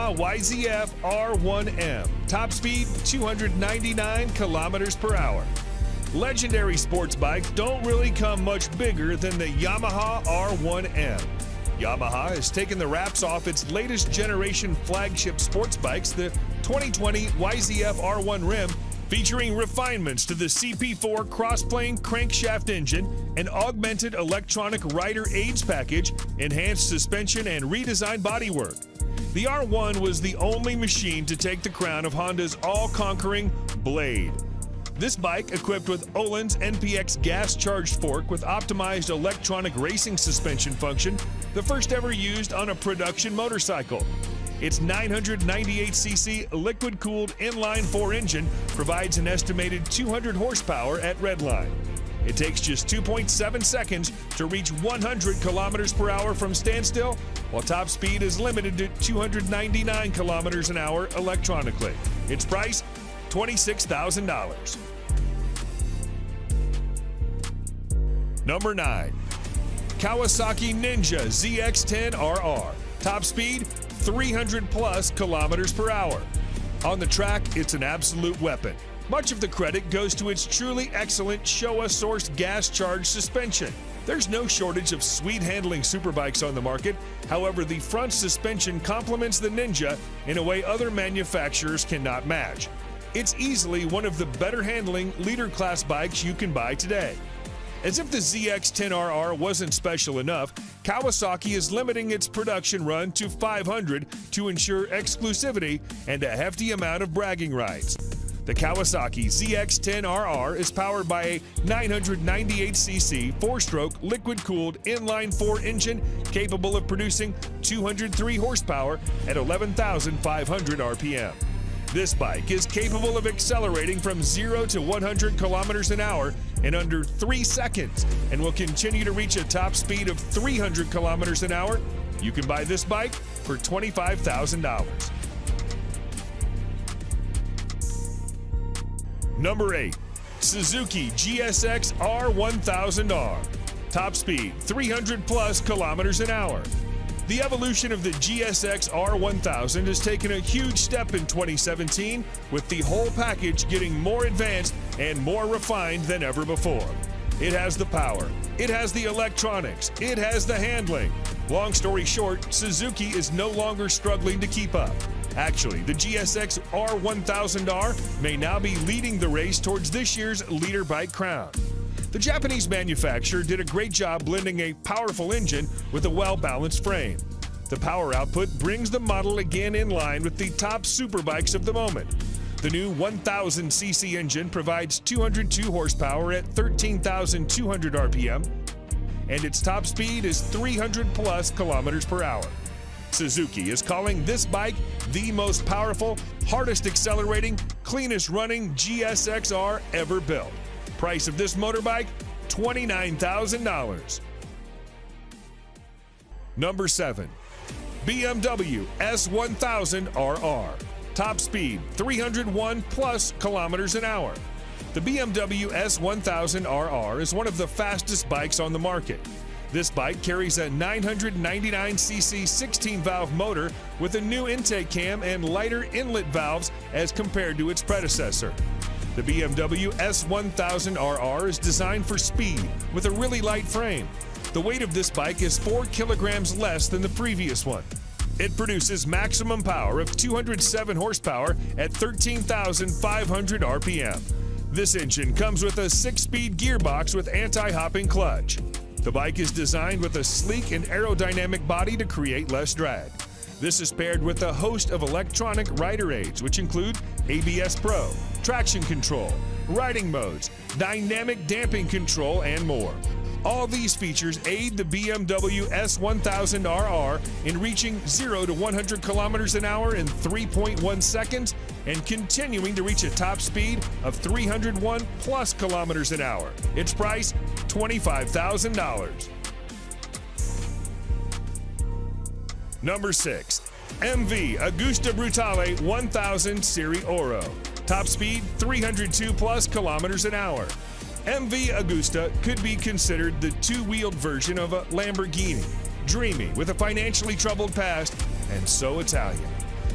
Yamaha YZF R1M. Top speed 299 kilometers per hour. Legendary sports bikes don't really come much bigger than the Yamaha R1M. Yamaha has taken the wraps off its latest generation flagship sports bikes, the 2020 YZF R1 Rim, featuring refinements to the CP4 crossplane crankshaft engine, an augmented electronic rider aids package, enhanced suspension, and redesigned bodywork. The R1 was the only machine to take the crown of Honda's all-conquering Blade. This bike, equipped with Öhlins NPX gas-charged fork with optimized electronic racing suspension function, the first ever used on a production motorcycle. Its 998cc liquid-cooled inline-4 engine provides an estimated 200 horsepower at redline. It takes just 2.7 seconds to reach 100 kilometers per hour from standstill, while top speed is limited to 299 kilometers an hour electronically. Its price, $26,000. Number 9. Kawasaki Ninja ZX-10RR. Top speed, 300 plus kilometers per hour. On the track, it's an absolute weapon. Much of the credit goes to its truly excellent Showa-sourced gas-charged suspension. There's no shortage of sweet-handling superbikes on the market. However, the front suspension complements the Ninja in a way other manufacturers cannot match. It's easily one of the better-handling leader-class bikes you can buy today. As if the ZX-10RR wasn't special enough, Kawasaki is limiting its production run to 500 to ensure exclusivity and a hefty amount of bragging rights. The Kawasaki ZX-10RR is powered by a 998cc 4-stroke liquid-cooled inline-4 engine capable of producing 203 horsepower at 11,500 RPM. This bike is capable of accelerating from 0 to 100 kilometers an hour in under 3 seconds and will continue to reach a top speed of 300 kilometers an hour. You can buy this bike for $25,000. Number 8. Suzuki GSX R1000R. Top speed 300 plus kilometers an hour. The evolution of the GSX R1000 has taken a huge step in 2017, with the whole package getting more advanced and more refined than ever before. It has the power, it has the electronics, it has the handling. Long story short, Suzuki is no longer struggling to keep up. Actually, the GSX R1000R may now be leading the race towards this year's leader bike crown. The Japanese manufacturer did a great job blending a powerful engine with a well-balanced frame. The power output brings the model again in line with the top superbikes of the moment. The new 1000cc engine provides 202 horsepower at 13,200 RPM, and its top speed is 300 plus kilometers per hour. Suzuki is calling this bike the most powerful, hardest accelerating, cleanest running GSX-R ever built. Price of this motorbike, $29,000. Number 7. BMW S1000RR. Top speed, 301 plus kilometers an hour. The BMW S1000RR is one of the fastest bikes on the market. This bike carries a 999cc 16-valve motor with a new intake cam and lighter inlet valves as compared to its predecessor. The BMW S1000RR is designed for speed with a really light frame. The weight of this bike is 4 kilograms less than the previous one. It produces maximum power of 207 horsepower at 13,500 RPM. This engine comes with a 6-speed gearbox with anti-hopping clutch. The bike is designed with a sleek and aerodynamic body to create less drag. This is paired with a host of electronic rider aids, which include ABS Pro, traction control, riding modes, dynamic damping control, and more. All these features aid the BMW S1000RR in reaching 0 to 100 kilometers an hour in 3.1 seconds and continuing to reach a top speed of 301 plus kilometers an hour. Its price, $25,000. Number 6. MV Agusta Brutale 1000 Serie Oro. Top speed 302 plus kilometers an hour. MV Agusta could be considered the two-wheeled version of a Lamborghini. Dreamy, with a financially troubled past, and so Italian.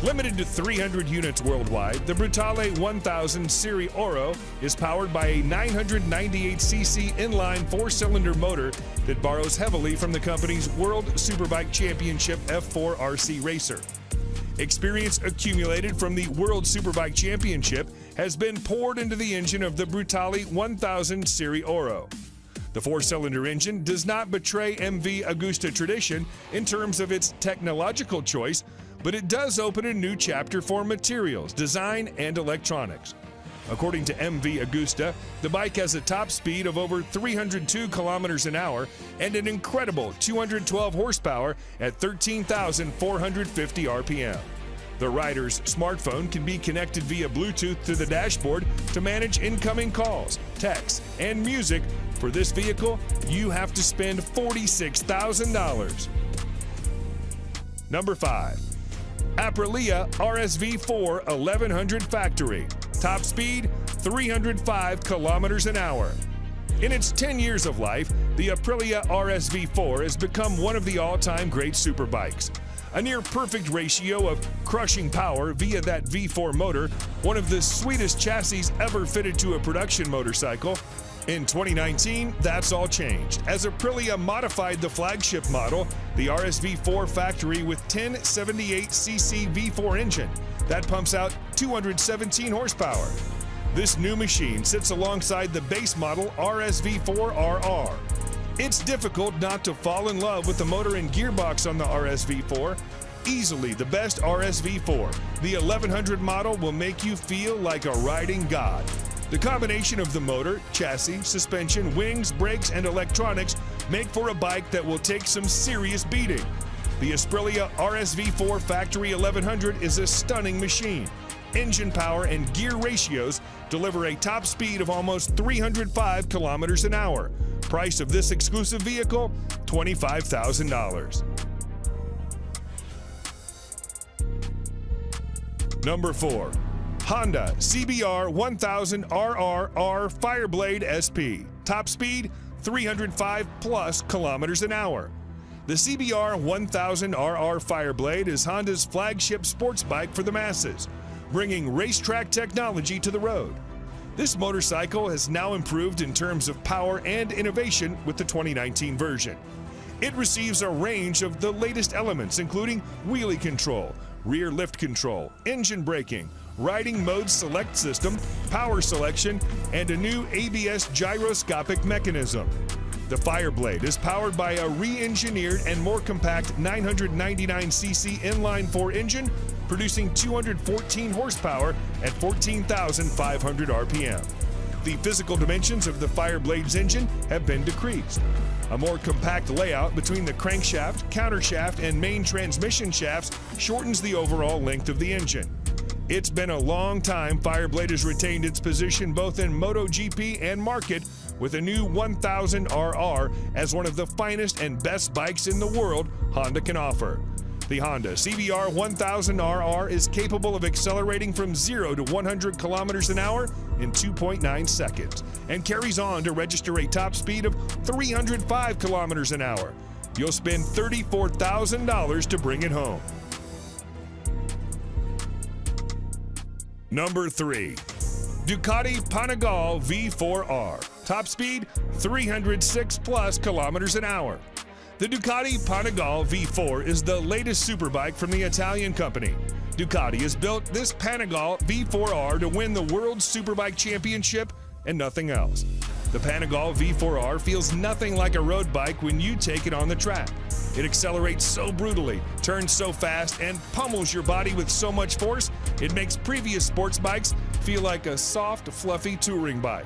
Limited to 300 units worldwide, the Brutale 1000 Serie Oro is powered by a 998cc inline 4-cylinder motor that borrows heavily from the company's World Superbike Championship F4 RC racer. Experience accumulated from the World Superbike Championship has been poured into the engine of the Brutale 1000 Serie Oro. The 4-cylinder engine does not betray MV Agusta tradition in terms of its technological choice, but it does open a new chapter for materials, design, and electronics. According to MV Agusta, the bike has a top speed of over 302 kilometers an hour and an incredible 212 horsepower at 13,450 RPM. The rider's smartphone can be connected via Bluetooth to the dashboard to manage incoming calls, texts, and music. For this vehicle, you have to spend $46,000. Number 5. Aprilia RSV4 1100 Factory. Top speed, 305 kilometers an hour. In its 10 years of life, the Aprilia RSV4 has become one of the all-time great superbikes. A near-perfect ratio of crushing power via that V4 motor, one of the sweetest chassis ever fitted to a production motorcycle. In 2019, that's all changed, as Aprilia modified the flagship model, the RSV4 Factory, with 1078cc V4 engine that pumps out 217 horsepower. This new machine sits alongside the base model RSV4 RR. It's difficult not to fall in love with the motor and gearbox on the RSV4. Easily the best RSV4, the 1100 model will make you feel like a riding god. The combination of the motor, chassis, suspension, wings, brakes, and electronics make for a bike that will take some serious beating. The Aprilia RSV4 Factory 1100 is a stunning machine. Engine power and gear ratios deliver a top speed of almost 305 kilometers an hour. Price of this exclusive vehicle, $25,000. Number 4. Honda CBR 1000 RRR Fireblade SP. Top speed, 305 plus kilometers an hour. The CBR 1000 RR Fireblade is Honda's flagship sports bike for the masses, bringing racetrack technology to the road. This motorcycle has now improved in terms of power and innovation with the 2019 version. It receives a range of the latest elements, including wheelie control, rear lift control, engine braking, riding mode select system, power selection, and a new ABS gyroscopic mechanism. The Fireblade is powered by a re-engineered and more compact 999cc inline-4 engine, producing 214 horsepower at 14,500 RPM. The physical dimensions of the Fireblade's engine have been decreased. A more compact layout between the crankshaft, countershaft, and main transmission shafts shortens the overall length of the engine. It's been a long time Fireblade has retained its position both in MotoGP and market, with a new 1000 RR as one of the finest and best bikes in the world Honda can offer. The Honda CBR 1000 RR is capable of accelerating from 0 to 100 kilometers an hour in 2.9 seconds and carries on to register a top speed of 305 kilometers an hour. You'll spend $34,000 to bring it home. Number 3. Ducati Panigale V4R. Top speed, 306 plus kilometers an hour. The Ducati Panigale V4 is the latest superbike from the Italian company. Ducati has built this Panigale V4R to win the World Superbike Championship and nothing else. The Panigale V4R feels nothing like a road bike when you take it on the track. It accelerates so brutally, turns so fast, and pummels your body with so much force, it makes previous sports bikes feel like a soft, fluffy touring bike.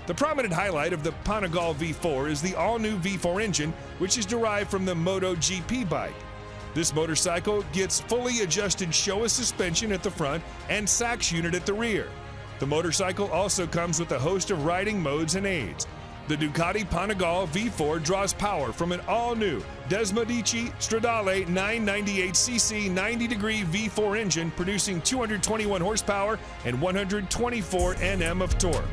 The prominent highlight of the Panigale V4 is the all-new V4 engine, which is derived from the MotoGP bike. This motorcycle gets fully adjusted Showa suspension at the front and Sachs unit at the rear. The motorcycle also comes with a host of riding modes and aids. The Ducati Panigale V4 draws power from an all-new Desmodici Stradale 998cc 90-degree V4 engine, producing 221 horsepower and 124 Nm of torque.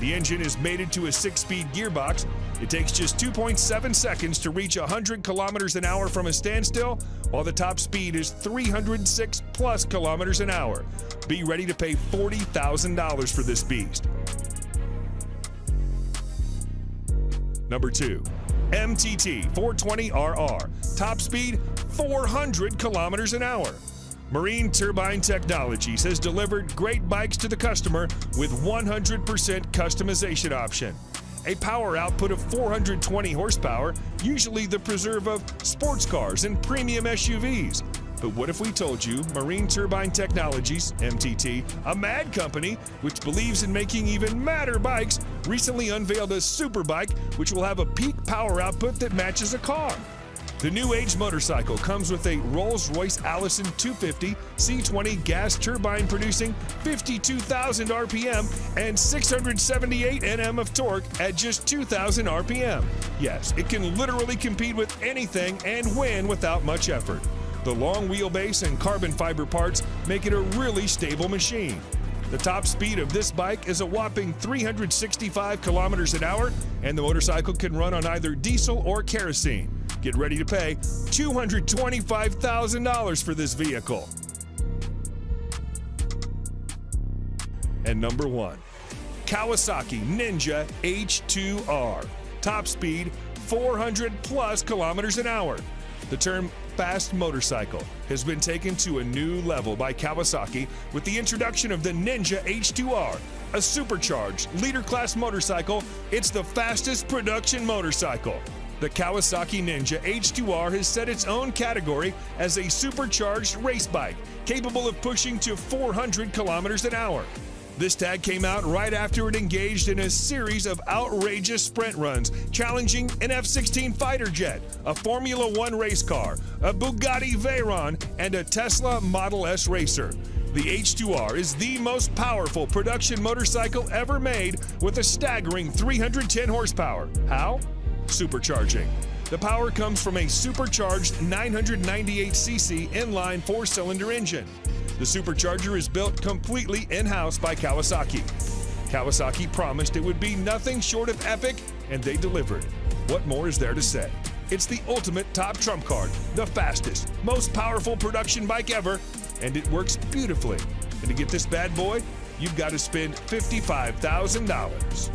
The engine is mated to a 6-speed gearbox. It takes just 2.7 seconds to reach 100 kilometers an hour from a standstill, while the top speed is 306 plus kilometers an hour. Be ready to pay $40,000 for this beast. Number 2, MTT 420RR. Top speed 400 kilometers an hour. Marine Turbine Technologies has delivered great bikes to the customer with 100% customization option. A power output of 420 horsepower, usually the preserve of sports cars and premium SUVs. But what if we told you Marine Turbine Technologies, MTT, a mad company which believes in making even madder bikes, recently unveiled a super bike which will have a peak power output that matches a car. The new age motorcycle comes with a Rolls-Royce Allison 250 C20 gas turbine producing 52,000 RPM and 678 Nm of torque at just 2,000 RPM. Yes, it can literally compete with anything and win without much effort. The long wheelbase and carbon fiber parts make it a really stable machine. The top speed of this bike is a whopping 365 kilometers an hour, and the motorcycle can run on either diesel or kerosene. Get ready to pay $225,000 for this vehicle. And number 1, Kawasaki Ninja H2R. Top speed 400 plus kilometers an hour. The term fast motorcycle has been taken to a new level by Kawasaki with the introduction of the Ninja H2R, a supercharged leader class motorcycle. It's the fastest production motorcycle. The Kawasaki Ninja H2R has set its own category as a supercharged race bike, capable of pushing to 400 kilometers an hour. This tag came out right after it engaged in a series of outrageous sprint runs, challenging an F-16 fighter jet, a Formula One race car, a Bugatti Veyron, and a Tesla Model S racer. The H2R is the most powerful production motorcycle ever made with a staggering 310 horsepower. How? Supercharging. The power comes from a supercharged 998cc inline 4-cylinder engine. The supercharger is built completely in-house by Kawasaki. Kawasaki promised it would be nothing short of epic, and they delivered. What more is there to say? It's the ultimate top trump card, the fastest, most powerful production bike ever, and it works beautifully. And to get this bad boy, you've got to spend $55,000.